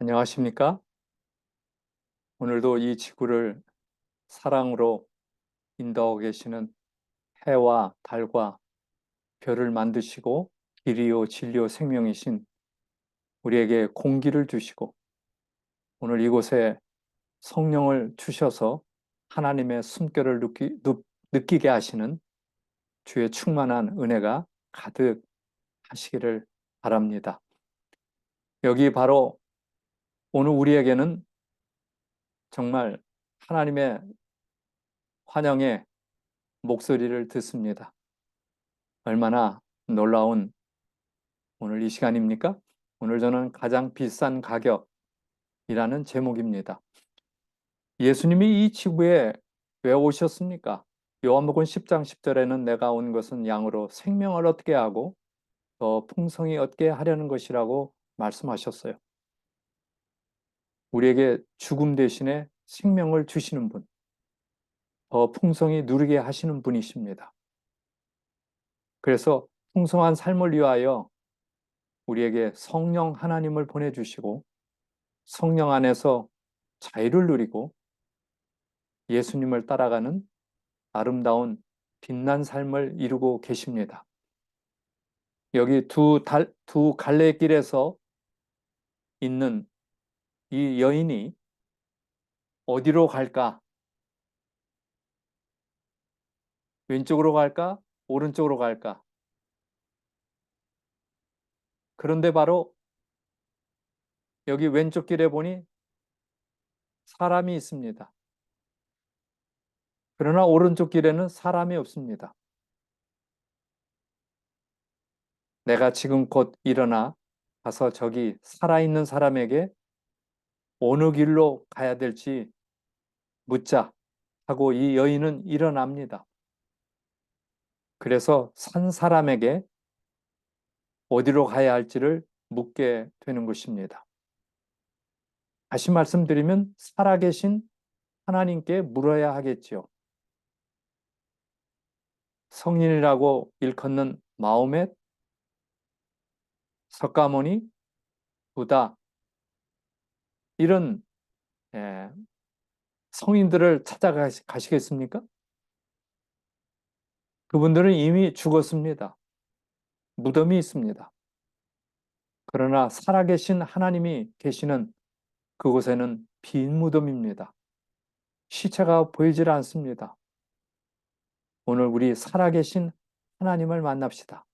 안녕하십니까? 오늘도 이 지구를 사랑으로 인도하고 계시는 해와 달과 별을 만드시고 길이요 진리요 생명이신 우리에게 공기를 주시고 오늘 이곳에 성령을 주셔서 하나님의 숨결을 느끼게 하시는 주의 충만한 은혜가 가득 하시기를 바랍니다. 여기 바로 오늘 우리에게는 정말 하나님의 환영의 목소리를 듣습니다. 얼마나 놀라운 오늘 이 시간입니까? 오늘 저는 가장 비싼 가격이라는 제목입니다. 예수님이 이 지구에 왜 오셨습니까? 요한복음 10장 10절에는 내가 온 것은 양으로 생명을 얻게 하고 더 풍성히 얻게 하려는 것이라고 말씀하셨어요. 우리에게 죽음 대신에 생명을 주시는 분, 더 풍성히 누리게 하시는 분이십니다. 그래서 풍성한 삶을 위하여 우리에게 성령 하나님을 보내주시고 성령 안에서 자유를 누리고 예수님을 따라가는 아름다운 빛난 삶을 이루고 계십니다. 여기 두 갈래길에서 있는 이 여인이 어디로 갈까? 왼쪽으로 갈까? 오른쪽으로 갈까? 그런데 바로 여기 왼쪽 길에 보니 사람이 있습니다. 그러나 오른쪽 길에는 사람이 없습니다. 내가 지금 곧 일어나 가서 저기 살아있는 사람에게 어느 길로 가야 될지 묻자 하고 이 여인은 일어납니다. 그래서 산 사람에게 어디로 가야 할지를 묻게 되는 것입니다. 다시 말씀드리면 살아계신 하나님께 물어야 하겠지요. 성인이라고 일컫는 마호멧, 석가모니, 부다 이런 성인들을 찾아가시겠습니까? 그분들은 이미 죽었습니다. 무덤이 있습니다. 그러나 살아계신 하나님이 계시는 그곳에는 빈 무덤입니다. 시체가 보이질 않습니다. 오늘 우리 살아계신 하나님을 만납시다.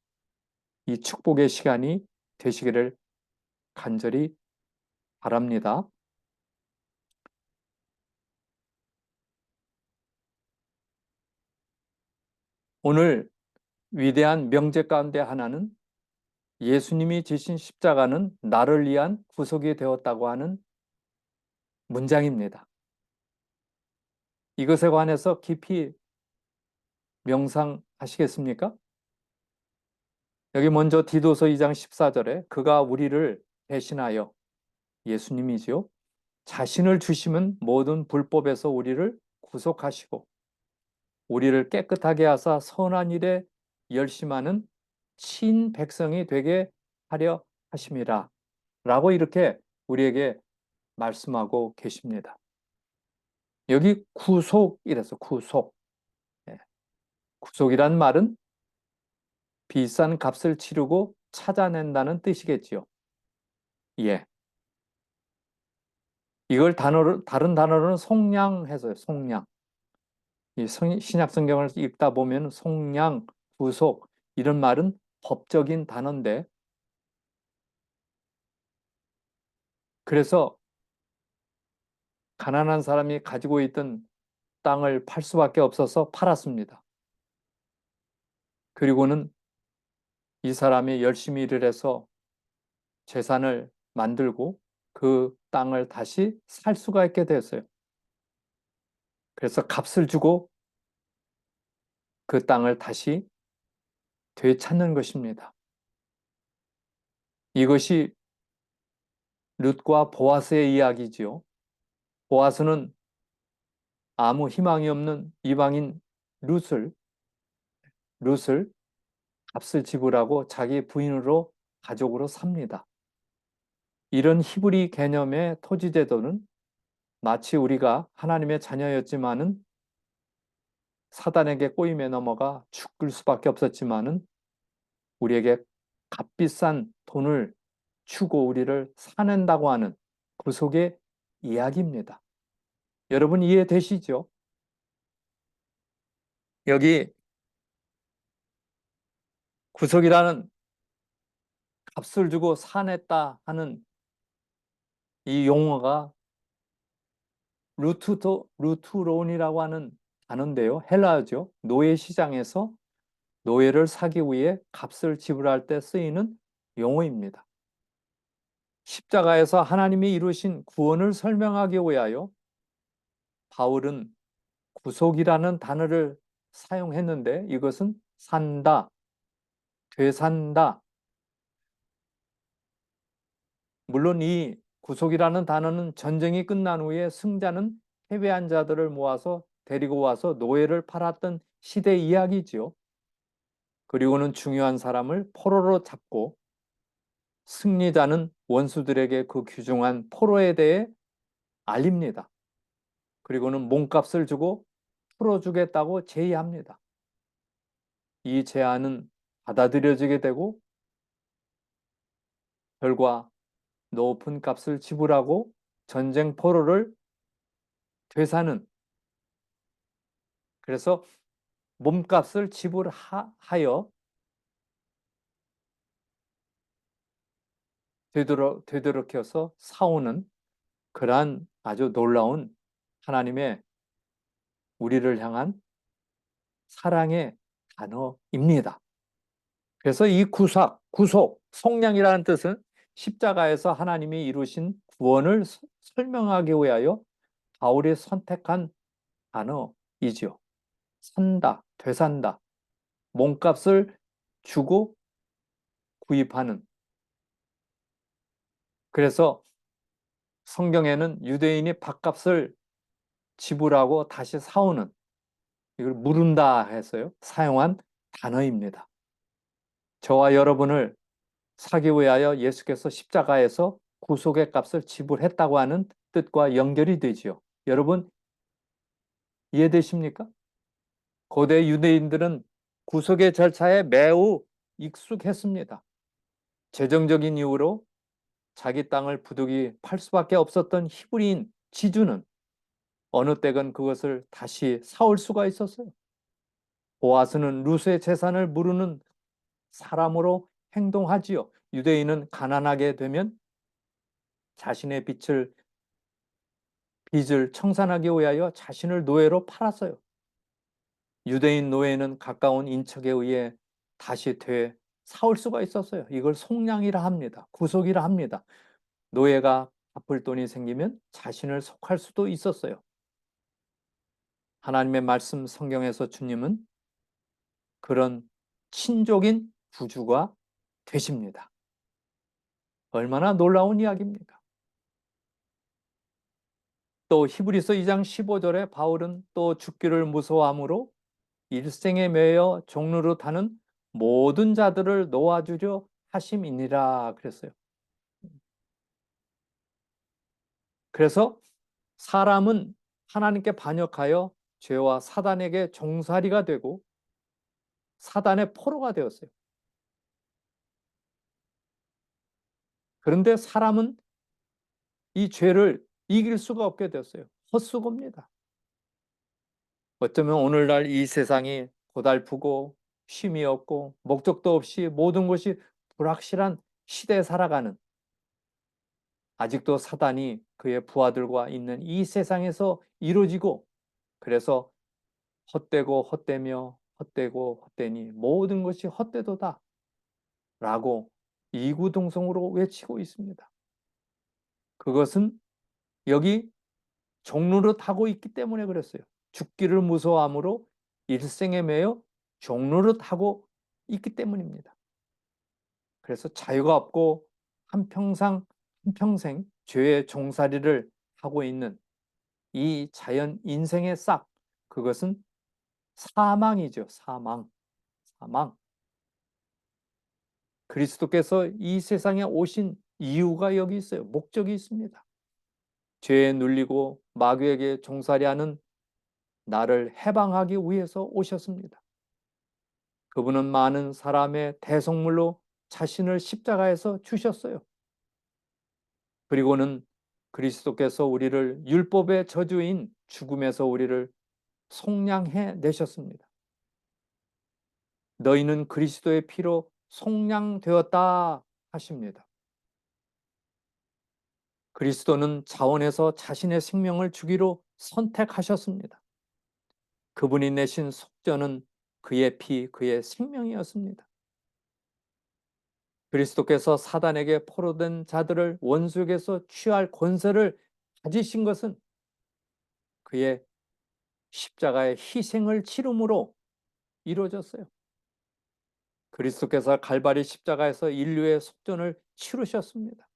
이 축복의 시간이 되시기를 간절히 바랍니다. 오늘 위대한 명제 가운데 하나는 예수님이 지신 십자가는 나를 위한 구속이 되었다고 하는 문장입니다. 이것에 관해서 깊이 명상하시겠습니까? 여기 먼저 디도서 2장 14절에 그가 우리를 대신하여 예수님이지요. 자신을 주심은 모든 불법에서 우리를 구속하시고 우리를 깨끗하게 하사 선한 일에 열심하는 친백성이 되게 하려 하심이라 라고 이렇게 우리에게 말씀하고 계십니다. 여기 구속이라서 구속. 구속이란 말은 비싼 값을 치르고 찾아낸다는 뜻이겠지요. 예. 이걸 다른 단어로는 속량해서요. 속량. 이 신약 성경을 읽다 보면 속량, 구속 이런 말은 법적인 단어인데 그래서 가난한 사람이 가지고 있던 땅을 팔 수밖에 없어서 팔았습니다. 그리고는 이 사람이 열심히 일을 해서 재산을 만들고 그 땅을 다시 살 수가 있게 되었어요. 그래서 값을 주고 그 땅을 다시 되찾는 것입니다. 이것이 룻과 보아스의 이야기지요. 보아스는 아무 희망이 없는 이방인 룻을 값을 지불하고 자기 부인으로 가족으로 삽니다. 이런 히브리 개념의 토지제도는 마치 우리가 하나님의 자녀였지만은 사단에게 꼬임에 넘어가 죽을 수밖에 없었지만은 우리에게 값비싼 돈을 주고 우리를 사낸다고 하는 구속의 이야기입니다. 여러분 이해되시죠? 여기 구속이라는 값을 주고 사냈다 하는 이 용어가 루트론이라고 하는 단어인데요. 헬라어죠. 노예 시장에서 노예를 사기 위해 값을 지불할 때 쓰이는 용어입니다. 십자가에서 하나님이 이루신 구원을 설명하기 위하여 바울은 구속이라는 단어를 사용했는데 이것은 산다, 되산다. 물론 이 구속이라는 단어는 전쟁이 끝난 후에 승자는 패배한 자들을 모아서 데리고 와서 노예를 팔았던 시대 이야기지요. 그리고는 중요한 사람을 포로로 잡고 승리자는 원수들에게 그 귀중한 포로에 대해 알립니다. 그리고는 몸값을 주고 풀어주겠다고 제의합니다. 이 제안은 받아들여지게 되고 결과 높은 값을 지불하고 전쟁 포로를 되사는, 그래서 몸값을 지불하여 되도록여서 사오는 그러한 아주 놀라운 하나님의 우리를 향한 사랑의 단어입니다. 그래서 이 구속, 속량이라는 뜻은 십자가에서 하나님이 이루신 구원을 설명하기 위하여 바울이 선택한 단어이지요. 산다, 되산다, 몸값을 주고 구입하는. 그래서 성경에는 유대인이 밥값을 지불하고 다시 사오는, 이걸 무른다 해서요 사용한 단어입니다. 저와 여러분을 사기 위하여 예수께서 십자가에서 구속의 값을 지불했다고 하는 뜻과 연결이 되지요. 여러분 이해되십니까? 고대 유대인들은 구속의 절차에 매우 익숙했습니다. 재정적인 이유로 자기 땅을 부득이 팔 수밖에 없었던 히브리인 지주는 어느 때건 그것을 다시 사올 수가 있었어요. 보아스는 루스의 재산을 무르는 사람으로 행동하지요. 유대인은 가난하게 되면 자신의 빚을 청산하기 위하여 자신을 노예로 팔았어요. 유대인 노예는 가까운 인척에 의해 다시 사올 수가 있었어요. 이걸 속량이라 합니다. 구속이라 합니다. 노예가 갚을 돈이 생기면 자신을 속할 수도 있었어요. 하나님의 말씀 성경에서 주님은 그런 친족인 구주가 되십니다. 얼마나 놀라운 이야기입니까? 또 히브리서 2장 15절에 바울은 또 죽기를 무서워함으로 일생에 매여 종로로 타는 모든 자들을 놓아주려 하심이니라 그랬어요. 그래서 사람은 하나님께 반역하여 죄와 사단에게 종살이가 되고 사단의 포로가 되었어요. 그런데 사람은 이 죄를 이길 수가 없게 되었어요. 헛수고입니다. 어쩌면 오늘날 이 세상이 고달프고 쉼이 없고 목적도 없이 모든 것이 불확실한 시대에 살아가는, 아직도 사단이 그의 부하들과 있는 이 세상에서 이루어지고, 그래서 헛되고 헛되며 헛되고 헛되니 모든 것이 헛되도다 라고 이구동성으로 외치고 있습니다. 그것은 여기 종로를 타고 있기 때문에 그랬어요. 죽기를 무서워함으로 일생에 매여 종로를 타고 있기 때문입니다. 그래서 자유가 없고 한평생 죄의 종살이를 하고 있는 이 자연 인생의 싹, 그것은 사망이죠. 사망. 그리스도께서 이 세상에 오신 이유가 여기 있어요. 목적이 있습니다. 죄에 눌리고 마귀에게 종살이 하는 나를 해방하기 위해서 오셨습니다. 그분은 많은 사람의 대속물로 자신을 십자가에서 주셨어요. 그리고는 그리스도께서 우리를 율법의 저주인 죽음에서 우리를 속량해 내셨습니다. 너희는 그리스도의 피로 속량되었다 하십니다. 그리스도는 자원에서 자신의 생명을 주기로 선택하셨습니다. 그분이 내신 속전은 그의 피, 그의 생명이었습니다. 그리스도께서 사단에게 포로된 자들을 원수에게서 취할 권세를 가지신 것은 그의 십자가의 희생을 치름으로 이루어졌어요. 그리스도께서 갈바리 십자가에서 인류의 속전을 치르셨습니다.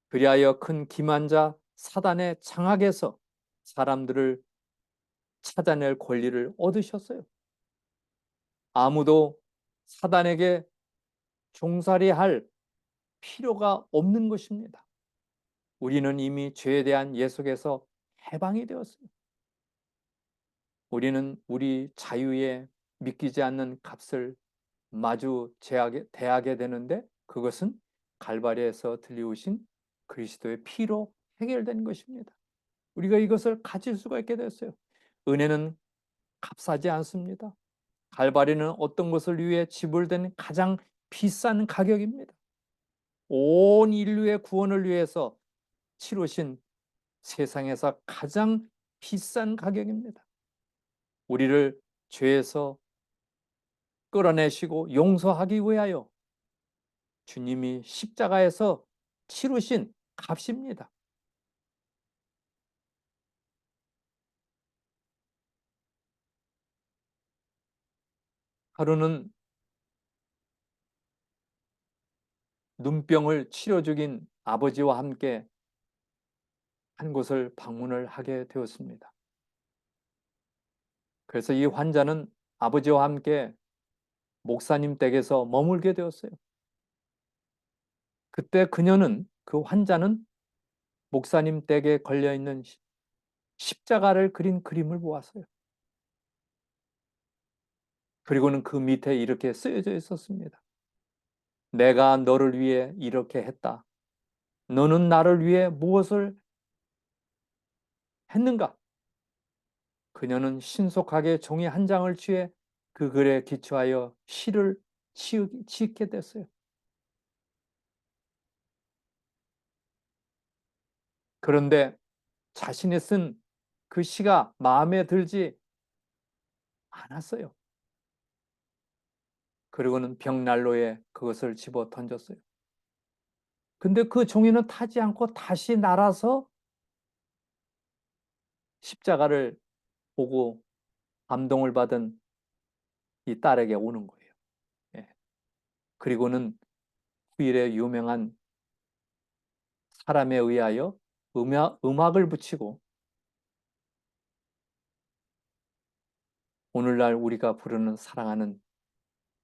그리하여 큰 기만자 사단의 장악에서 사람들을 찾아낼 권리를 얻으셨어요. 아무도 사단에게 종살이할 필요가 없는 것입니다. 우리는 이미 죄에 대한 예속에서 해방이 되었어요. 우리는 우리 자유에 믿기지 않는 값을 마주 대하게 되는데 그것은 갈바리에서 들려오신 그리스도의 피로 해결된 것입니다. 우리가 이것을 가질 수가 있게 됐어요. 은혜는 값싸지 않습니다. 갈바리는 어떤 것을 위해 지불된 가장 비싼 가격입니다. 온 인류의 구원을 위해서 치르신 세상에서 가장 비싼 가격입니다. 우리를 죄에서 끌어내시고 용서하기 위하여 주님이 십자가에서 치르신 값입니다. 하루는 눈병을 치료 중인 아버지와 함께 한 곳을 방문을 하게 되었습니다. 그래서 이 환자는 아버지와 함께 목사님 댁에서 머물게 되었어요. 그때 그 환자는 목사님 댁에 걸려있는 십자가를 그린 그림을 보았어요. 그리고는 그 밑에 이렇게 쓰여져 있었습니다. 내가 너를 위해 이렇게 했다. 너는 나를 위해 무엇을 했는가? 그녀는 신속하게 종이 한 장을 취해 그 글에 기초하여 시를 짓게 됐어요. 그런데 자신이 쓴 그 시가 마음에 들지 않았어요. 그리고는 벽난로에 그것을 집어 던졌어요. 근데 그 종이는 타지 않고 다시 날아서 십자가를 보고 감동을 받은 이 딸에게 오는 거예요. 예. 그리고는 후일에 유명한 사람에 의하여 음악을 붙이고 오늘날 우리가 부르는 사랑하는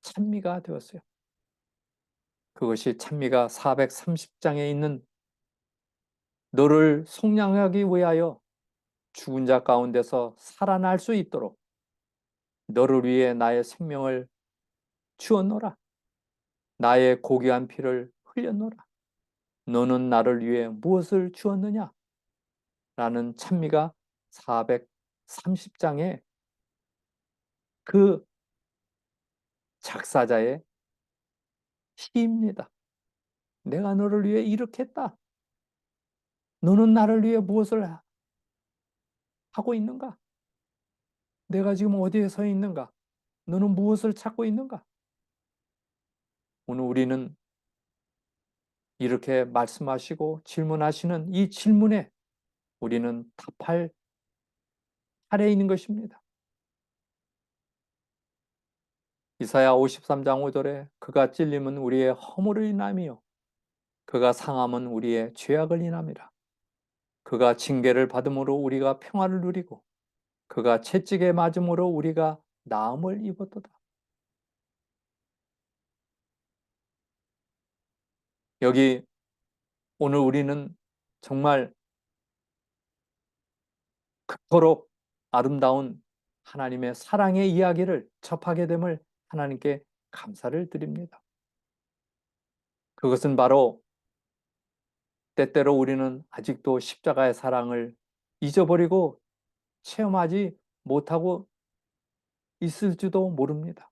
찬미가 되었어요. 그것이 찬미가 430장에 있는 너를 속량하기 위하여 죽은 자 가운데서 살아날 수 있도록 너를 위해 나의 생명을 주었노라. 나의 고귀한 피를 흘렸노라. 너는 나를 위해 무엇을 주었느냐? 라는 찬미가 430장의 그 작사자의 시입니다. 내가 너를 위해 이렇게 했다. 너는 나를 위해 무엇을 하고 있는가? 내가 지금 어디에 서 있는가? 너는 무엇을 찾고 있는가? 오늘 우리는 이렇게 말씀하시고 질문하시는 이 질문에 우리는 답할 차례에 있는 것입니다. 이사야 53장 5절에 그가 찔림은 우리의 허물을 인함이요 그가 상함은 우리의 죄악을 인함이라. 그가 징계를 받음으로 우리가 평화를 누리고 그가 채찍에 맞음으로 우리가 나음을 입었도다. 여기 오늘 우리는 정말 그토록 아름다운 하나님의 사랑의 이야기를 접하게 됨을 하나님께 감사를 드립니다. 그것은 바로 때때로 우리는 아직도 십자가의 사랑을 잊어버리고 체험하지 못하고 있을지도 모릅니다.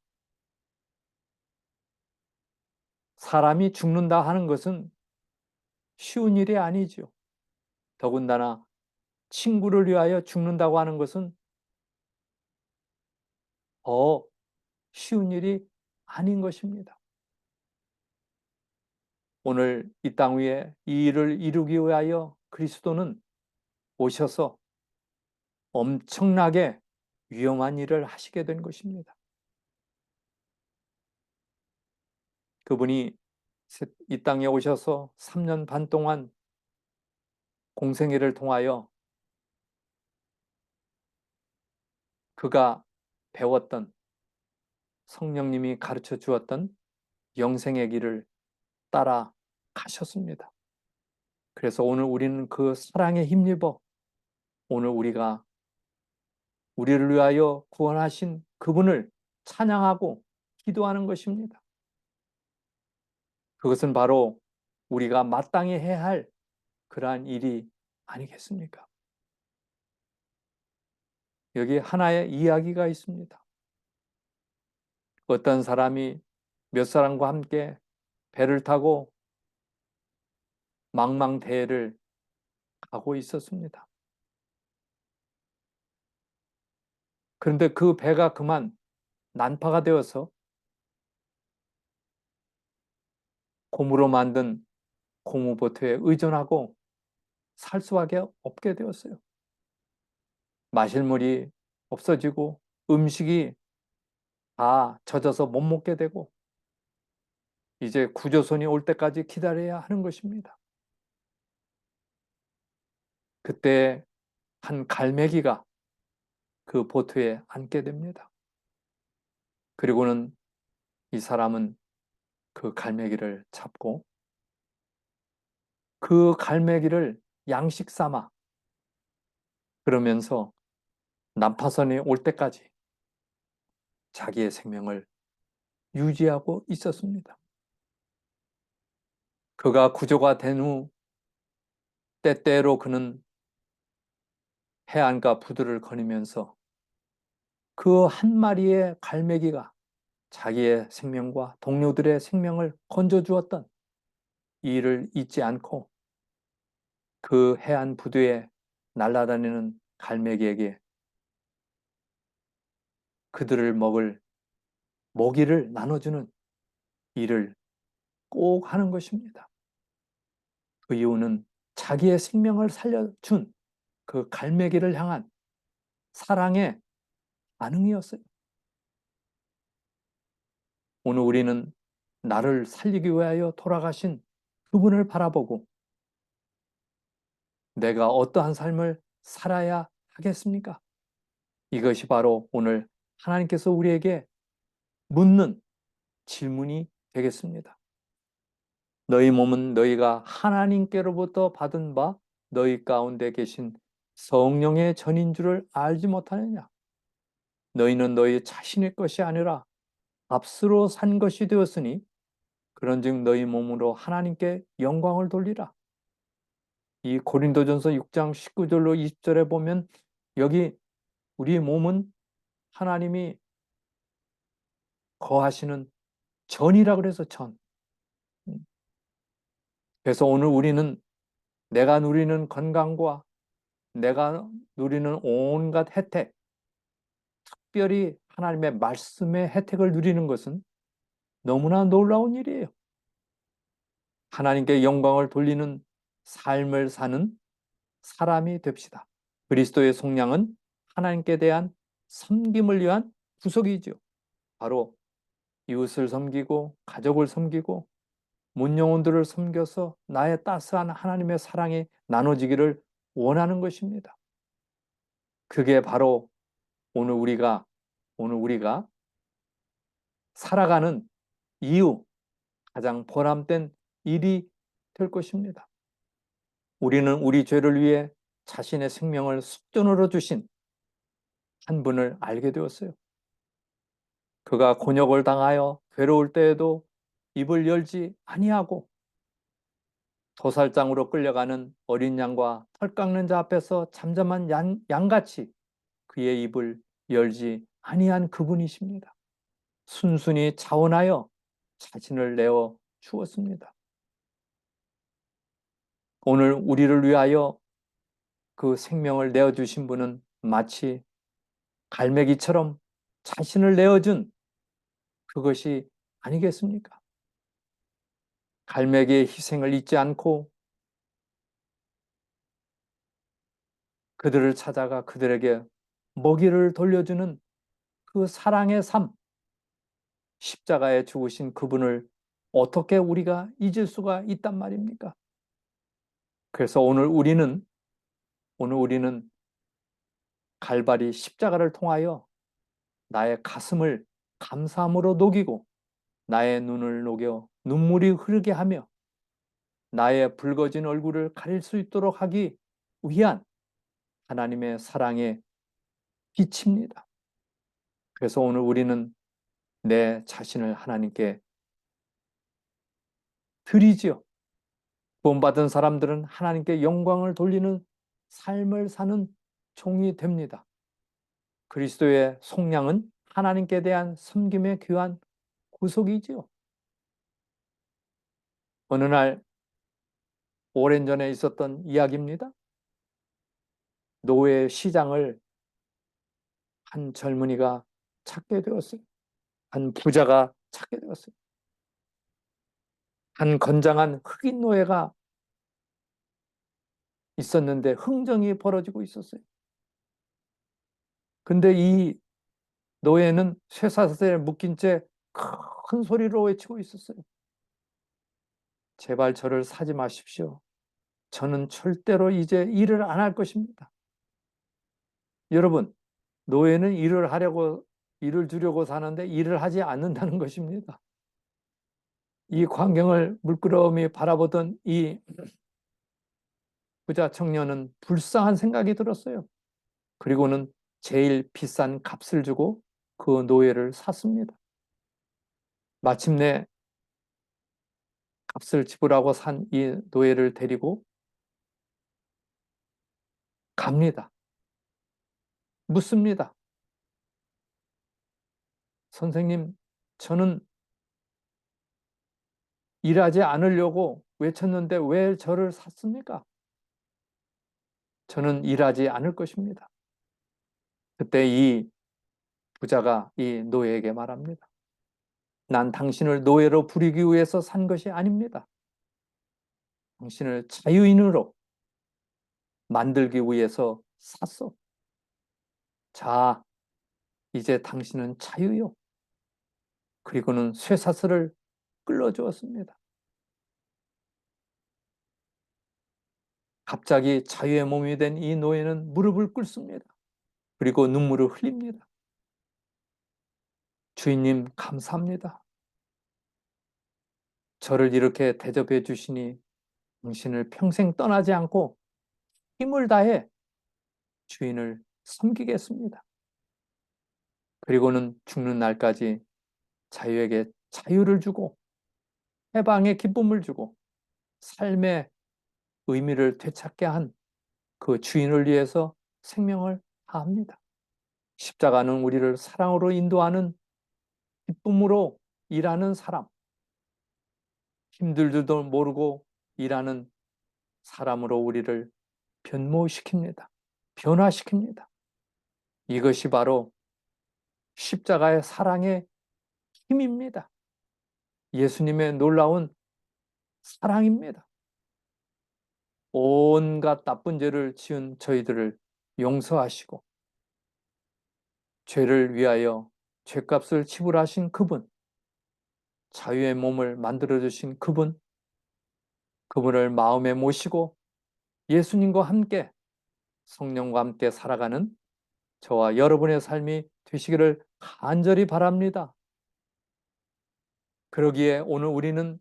사람이 죽는다 하는 것은 쉬운 일이 아니죠. 더군다나 친구를 위하여 죽는다고 하는 것은 더 쉬운 일이 아닌 것입니다. 오늘 이 땅 위에 이 일을 이루기 위하여 그리스도는 오셔서 엄청나게 위험한 일을 하시게 된 것입니다. 그분이 이 땅에 오셔서 3년 반 동안 공생애를 통하여 그가 배웠던 성령님이 가르쳐 주었던 영생의 길을 따라 가셨습니다. 그래서 오늘 우리는 그 사랑에 힘입어 오늘 우리가 우리를 위하여 구원하신 그분을 찬양하고 기도하는 것입니다. 그것은 바로 우리가 마땅히 해야 할 그러한 일이 아니겠습니까? 여기 하나의 이야기가 있습니다. 어떤 사람이 몇 사람과 함께 배를 타고 망망대해를 가고 있었습니다. 그런데 그 배가 그만 난파가 되어서 고무로 만든 고무보트에 의존하고 살 수밖에 없게 되었어요. 마실 물이 없어지고 음식이 다 젖어서 못 먹게 되고 이제 구조선이 올 때까지 기다려야 하는 것입니다. 그때 한 갈매기가 그 보트에 앉게 됩니다. 그리고는 이 사람은 그 갈매기를 잡고 그 갈매기를 양식 삼아 그러면서 난파선이 올 때까지 자기의 생명을 유지하고 있었습니다. 그가 구조가 된 후 때때로 그는 해안가 부두를 거니면서 그 한 마리의 갈매기가 자기의 생명과 동료들의 생명을 건져주었던 이 일을 잊지 않고 그 해안 부두에 날아다니는 갈매기에게 그들을 먹을 먹이를 나눠주는 일을 꼭 하는 것입니다. 그 이유는 자기의 생명을 살려준 그 갈매기를 향한 사랑의 반응이었어요. 오늘 우리는 나를 살리기 위하여 돌아가신 그분을 바라보고 내가 어떠한 삶을 살아야 하겠습니까? 이것이 바로 오늘 하나님께서 우리에게 묻는 질문이 되겠습니다. 너희 몸은 너희가 하나님께로부터 받은 바 너희 가운데 계신 성령의 전인 줄을 알지 못하느냐? 너희는 너희 자신의 것이 아니라 값으로 산 것이 되었으니 그런즉 너희 몸으로 하나님께 영광을 돌리라. 이 고린도전서 6장 19절로 20절에 보면 여기 우리의 몸은 하나님이 거하시는 전이라 그래서 전. 그래서 오늘 우리는 내가 누리는 건강과 내가 누리는 온갖 혜택, 특별히 하나님의 말씀의 혜택을 누리는 것은 너무나 놀라운 일이에요. 하나님께 영광을 돌리는 삶을 사는 사람이 됩시다. 그리스도의 속량은 하나님께 대한 섬김을 위한 구속이죠. 바로 이웃을 섬기고 가족을 섬기고 문 영혼들을 섬겨서 나의 따스한 하나님의 사랑이 나눠지기를 원하는 것입니다. 그게 바로 오늘 우리가 살아가는 이유, 가장 보람된 일이 될 것입니다. 우리는 우리 죄를 위해 자신의 생명을 속전으로 주신 한 분을 알게 되었어요. 그가 곤욕을 당하여 괴로울 때에도 입을 열지 아니하고 도살장으로 끌려가는 어린 양과 털 깎는 자 앞에서 잠잠한 양같이 그의 입을 열지 아니한 그분이십니다. 순순히 자원하여 자신을 내어 주었습니다. 오늘 우리를 위하여 그 생명을 내어주신 분은 마치 갈매기처럼 자신을 내어준 그것이 아니겠습니까? 갈매기의 희생을 잊지 않고 그들을 찾아가 그들에게 먹이를 돌려주는 그 사랑의 삶, 십자가에 죽으신 그분을 어떻게 우리가 잊을 수가 있단 말입니까? 그래서 오늘 우리는 갈바리 십자가를 통하여 나의 가슴을 감사함으로 녹이고 나의 눈을 녹여 눈물이 흐르게 하며 나의 붉어진 얼굴을 가릴 수 있도록 하기 위한 하나님의 사랑의 빛입니다. 그래서 오늘 우리는 내 자신을 하나님께 드리지요. 구원받은 사람들은 하나님께 영광을 돌리는 삶을 사는 종이 됩니다. 그리스도의 속량은 하나님께 대한 섬김의 귀한 구속이지요. 어느 날 오랜 전에 있었던 이야기입니다. 노예 시장을 한 젊은이가 찾게 되었어요. 한 부자가 찾게 되었어요. 한 건장한 흑인 노예가 있었는데 흥정이 벌어지고 있었어요. 근데 이 노예는 쇠사슬에 묶인 채 큰 소리로 외치고 있었어요. 제발 저를 사지 마십시오. 저는 절대로 이제 일을 안 할 것입니다. 여러분, 노예는 일을 주려고 사는데 일을 하지 않는다는 것입니다. 이 광경을 물끄러미 바라보던 이 부자 청년은 불쌍한 생각이 들었어요. 그리고는 제일 비싼 값을 주고 그 노예를 샀습니다. 마침내 값을 지불하고 산 이 노예를 데리고 갑니다. 묻습니다. 선생님, 저는 일하지 않으려고 외쳤는데 왜 저를 샀습니까? 저는 일하지 않을 것입니다. 그때 이 부자가 이 노예에게 말합니다. 난 당신을 노예로 부리기 위해서 산 것이 아닙니다. 당신을 자유인으로 만들기 위해서 샀어. 자, 이제 당신은 자유요. 그리고는 쇠사슬을 끌어주었습니다. 갑자기 자유의 몸이 된 이 노예는 무릎을 꿇습니다. 그리고 눈물을 흘립니다. 주인님, 감사합니다. 저를 이렇게 대접해 주시니 당신을 평생 떠나지 않고 힘을 다해 주인을 섬기겠습니다. 그리고는 죽는 날까지 자유에게 자유를 주고 해방의 기쁨을 주고 삶의 의미를 되찾게 한 그 주인을 위해서 생명을 다합니다. 십자가는 우리를 사랑으로 인도하는 기쁨으로 일하는 사람, 힘들 줄도 모르고 일하는 사람으로 우리를 변모시킵니다. 변화시킵니다. 이것이 바로 십자가의 사랑의 힘입니다. 예수님의 놀라운 사랑입니다. 온갖 나쁜 죄를 지은 저희들을 용서하시고 죄를 위하여 죄값을 지불하신 그분, 자유의 몸을 만들어주신 그분, 그분을 마음에 모시고 예수님과 함께 성령과 함께 살아가는 저와 여러분의 삶이 되시기를 간절히 바랍니다. 그러기에 오늘 우리는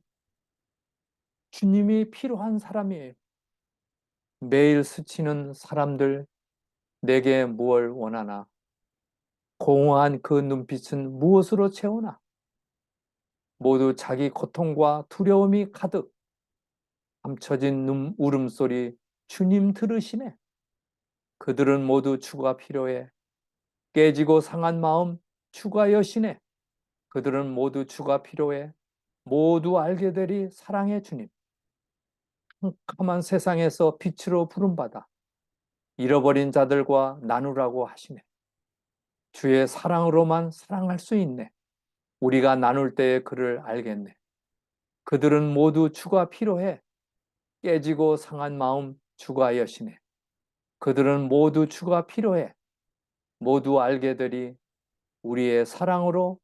주님이 필요한 사람이에요. 매일 스치는 사람들 내게 무엇을 원하나? 공허한 그 눈빛은 무엇으로 채우나? 모두 자기 고통과 두려움이 가득 감춰진 울음소리 주님 들으시네. 그들은 모두 주가 필요해. 깨지고 상한 마음 주가 여시네. 그들은 모두 주가 필요해. 모두 알게 되리 사랑의 주님. 캄캄한 세상에서 빛으로 부름받아 잃어버린 자들과 나누라고 하시네. 주의 사랑으로만 사랑할 수 있네. 우리가 나눌 때에 그를 알겠네. 그들은 모두 주가 필요해. 깨지고 상한 마음 주가 여시네. 그들은 모두 주가 필요해. 모두 알게 되리 우리의 사랑으로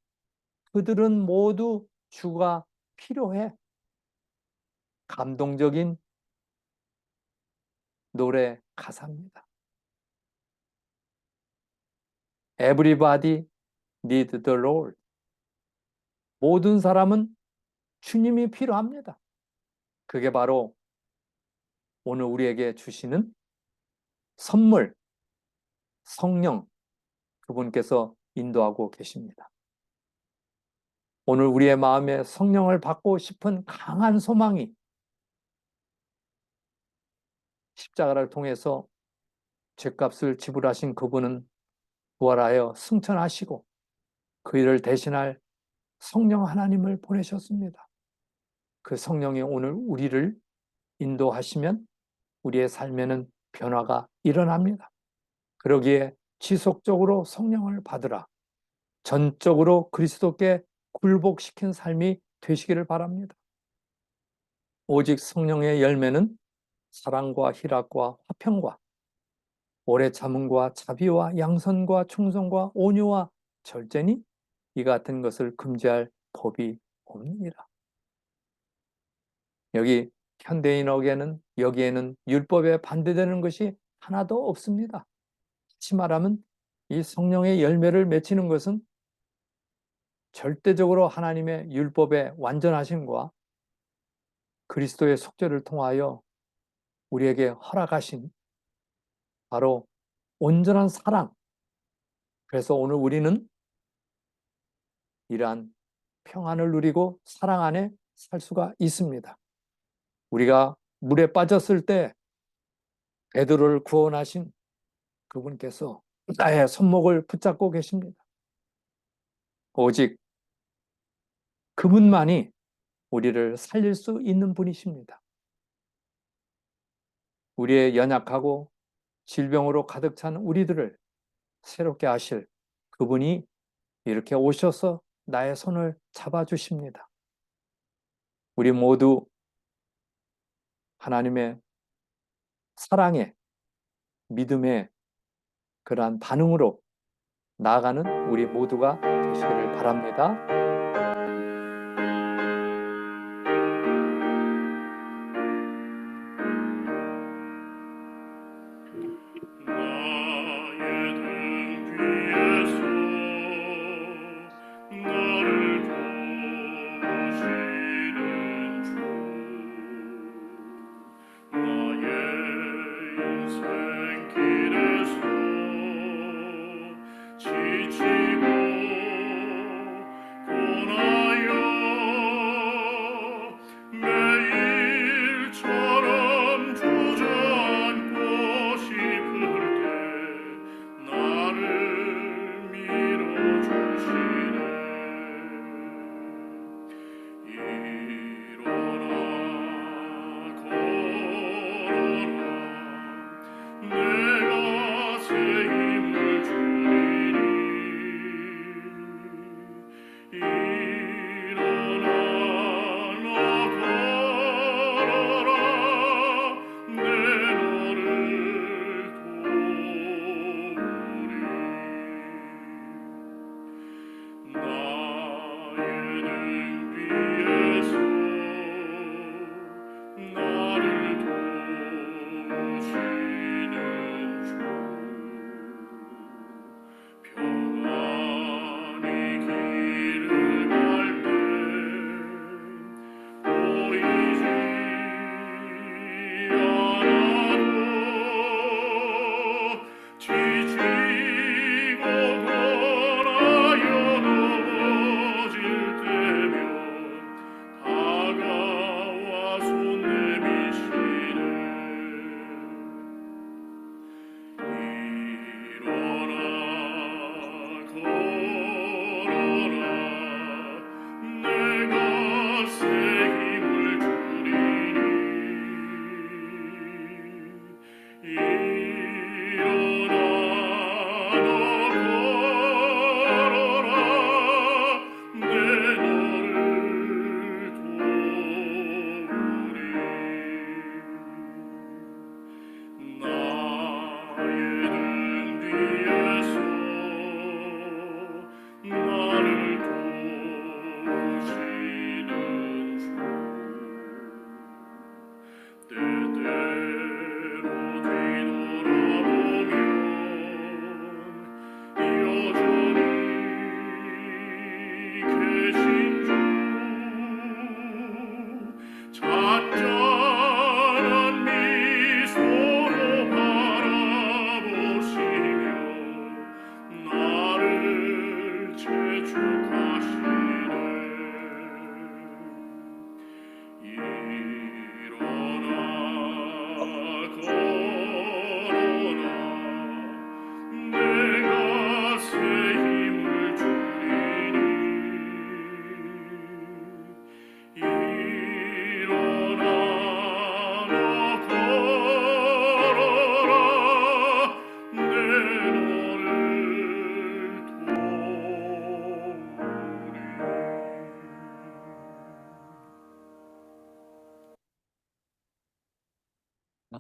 그들은 모두 주가 필요해. 감동적인 노래 가사입니다. Everybody need the Lord. 모든 사람은 주님이 필요합니다. 그게 바로 오늘 우리에게 주시는 선물, 성령, 그분께서 인도하고 계십니다. 오늘 우리의 마음에 성령을 받고 싶은 강한 소망이 십자가를 통해서 죄값을 지불하신 그분은 부활하여 승천하시고 그 일을 대신할 성령 하나님을 보내셨습니다. 그 성령이 오늘 우리를 인도하시면 우리의 삶에는 변화가 일어납니다. 그러기에 지속적으로 성령을 받으라. 전적으로 그리스도께 굴복시킨 삶이 되시기를 바랍니다. 오직 성령의 열매는 사랑과 희락과 화평과 오래 참음과 자비와 양선과 충성과 온유와 절제니 이 같은 것을 금지할 법이 없느니라. 여기 현대인에게는 여기에는 율법에 반대되는 것이 하나도 없습니다. 다시 말하면 이 성령의 열매를 맺히는 것은 절대적으로 하나님의 율법의 완전하심과 그리스도의 속죄를 통하여 우리에게 허락하신 바로 온전한 사랑. 그래서 오늘 우리는 이러한 평안을 누리고 사랑 안에 살 수가 있습니다. 우리가 물에 빠졌을 때 베드로를 구원하신 그분께서 나의 손목을 붙잡고 계십니다. 오직 그분만이 우리를 살릴 수 있는 분이십니다. 우리의 연약하고 질병으로 가득 찬 우리들을 새롭게 하실 그분이 이렇게 오셔서 나의 손을 잡아주십니다. 우리 모두 하나님의 사랑의 믿음의 그러한 반응으로 나아가는 우리 모두가 되시기를 바랍니다. 지치고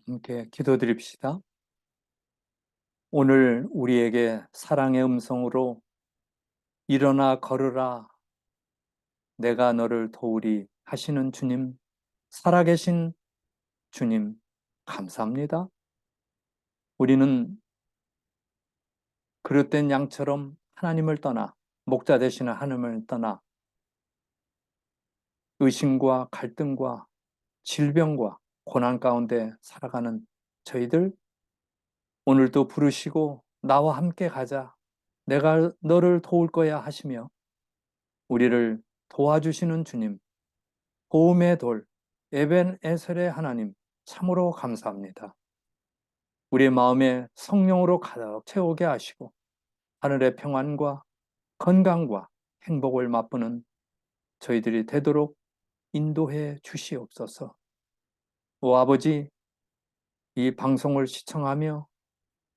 함께 기도드립시다. 오늘 우리에게 사랑의 음성으로 일어나 걸으라, 내가 너를 도우리 하시는 주님, 살아계신 주님, 감사합니다. 우리는 그릇된 양처럼 하나님을 떠나, 목자 되시는 하나님을 떠나 의심과 갈등과 질병과 고난 가운데 살아가는 저희들, 오늘도 부르시고 나와 함께 가자, 내가 너를 도울 거야 하시며 우리를 도와주시는 주님, 도움의 돌, 에벤에셀의 하나님, 참으로 감사합니다. 우리의 마음에 성령으로 가득 채우게 하시고 하늘의 평안과 건강과 행복을 맛보는 저희들이 되도록 인도해 주시옵소서. 오 아버지, 이 방송을 시청하며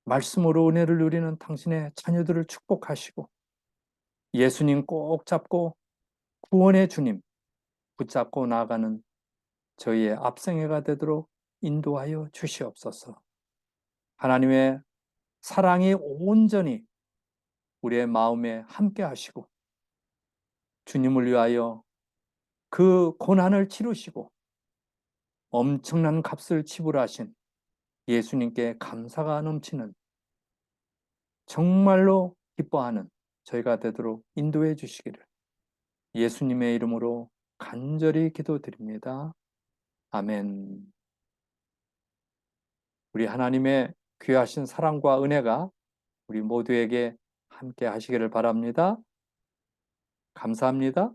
말씀으로 은혜를 누리는 당신의 자녀들을 축복하시고 예수님 꼭 잡고 구원의 주님 붙잡고 나아가는 저희의 앞생애가 되도록 인도하여 주시옵소서. 하나님의 사랑이 온전히 우리의 마음에 함께 하시고 주님을 위하여 그 고난을 치르시고 엄청난 값을 지불하신 예수님께 감사가 넘치는 정말로 기뻐하는 저희가 되도록 인도해 주시기를 예수님의 이름으로 간절히 기도드립니다. 아멘. 우리 하나님의 귀하신 사랑과 은혜가 우리 모두에게 함께 하시기를 바랍니다. 감사합니다.